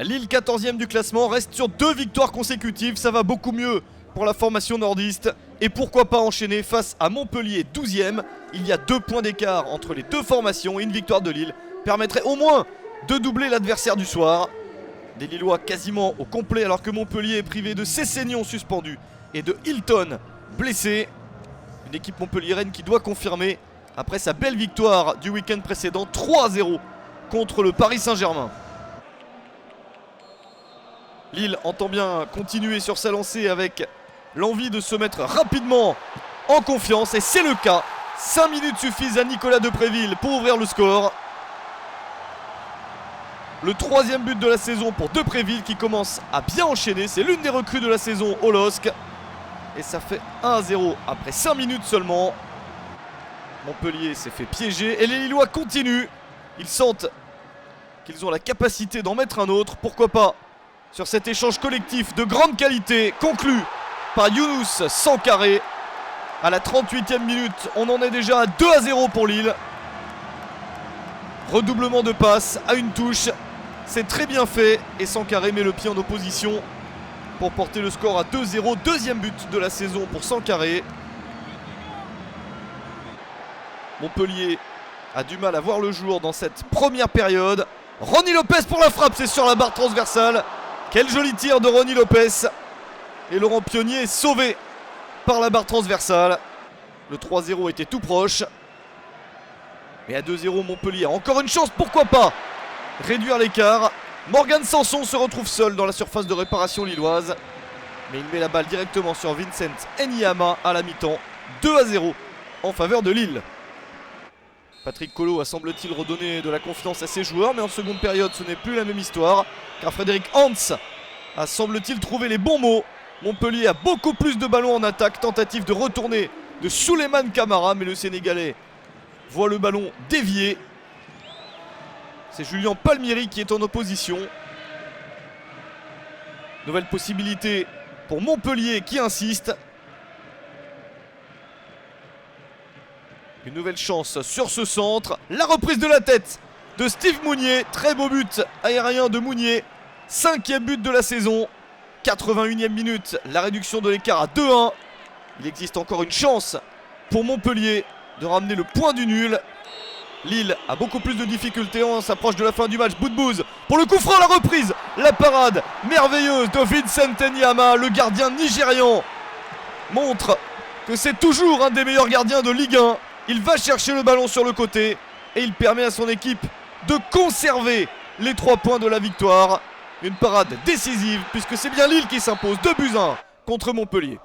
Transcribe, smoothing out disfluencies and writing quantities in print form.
Lille 14e du classement reste sur 2 victoires consécutives, ça va beaucoup mieux pour la formation nordiste. Et pourquoi pas enchaîner face à Montpellier 12e. Il y a 2 points d'écart entre les 2 formations et une victoire de Lille permettrait au moins de doubler l'adversaire du soir. Des Lillois quasiment au complet alors que Montpellier est privé de Cessignon suspendu et de Hilton blessé. Une équipe montpelliéraine qui doit confirmer après sa belle victoire du week-end précédent 3-0 contre le Paris Saint-Germain. Lille entend bien continuer sur sa lancée avec l'envie de se mettre rapidement en confiance et c'est le cas. 5 minutes suffisent à Nicolas Depréville pour ouvrir le score. Le 3e but de la saison pour Depréville qui commence à bien enchaîner. C'est l'une des recrues de la saison au LOSC. Et ça fait 1-0 après 5 minutes seulement. Montpellier s'est fait piéger et les Lillois continuent. Ils sentent qu'ils ont la capacité d'en mettre un autre. Pourquoi pas sur cet échange collectif de grande qualité conclu par Younous Sankaré. À la 38e minute, on en est déjà à 2-0 pour Lille. Redoublement de passe à une touche. C'est très bien fait et Sankaré met le pied en opposition pour porter le score à 2-0. 2e but de la saison pour Sankaré. Montpellier a du mal à voir le jour dans cette première période. Ronny Lopez pour la frappe, c'est sur la barre transversale. Quel joli tir de Ronny Lopez. Et Laurent Pionnier est sauvé par la barre transversale. Le 3-0 était tout proche. Mais à 2-0, Montpellier a encore une chance, pourquoi pas réduire l'écart. Morgan Sanson se retrouve seul dans la surface de réparation lilloise. Mais il met la balle directement sur Vincent Enyama à la mi-temps. 2-0 en faveur de Lille. Patrick Collot a semble-t-il redonné de la confiance à ses joueurs, mais en seconde période ce n'est plus la même histoire, car Frédéric Hans a semble-t-il trouvé les bons mots. Montpellier a beaucoup plus de ballons en attaque, tentative de retourner de Souleymane Camara, mais le Sénégalais voit le ballon dévier. C'est Julien Palmieri qui est en opposition. Nouvelle possibilité pour Montpellier qui insiste. Une nouvelle chance sur ce centre. La reprise de la tête de Steve Mounier. Très beau but aérien de Mounier. 5e but de la saison. 81e minute. La réduction de l'écart à 2-1. Il existe encore une chance pour Montpellier de ramener le point du nul. Lille a beaucoup plus de difficultés. On s'approche de la fin du match. Boudbouz pour le coup franc, la reprise. La parade merveilleuse de Vincent Enyama. Le gardien nigérian montre que c'est toujours un des meilleurs gardiens de Ligue 1. Il va chercher le ballon sur le côté et il permet à son équipe de conserver les 3 points de la victoire. Une parade décisive puisque c'est bien Lille qui s'impose 2-1 contre Montpellier.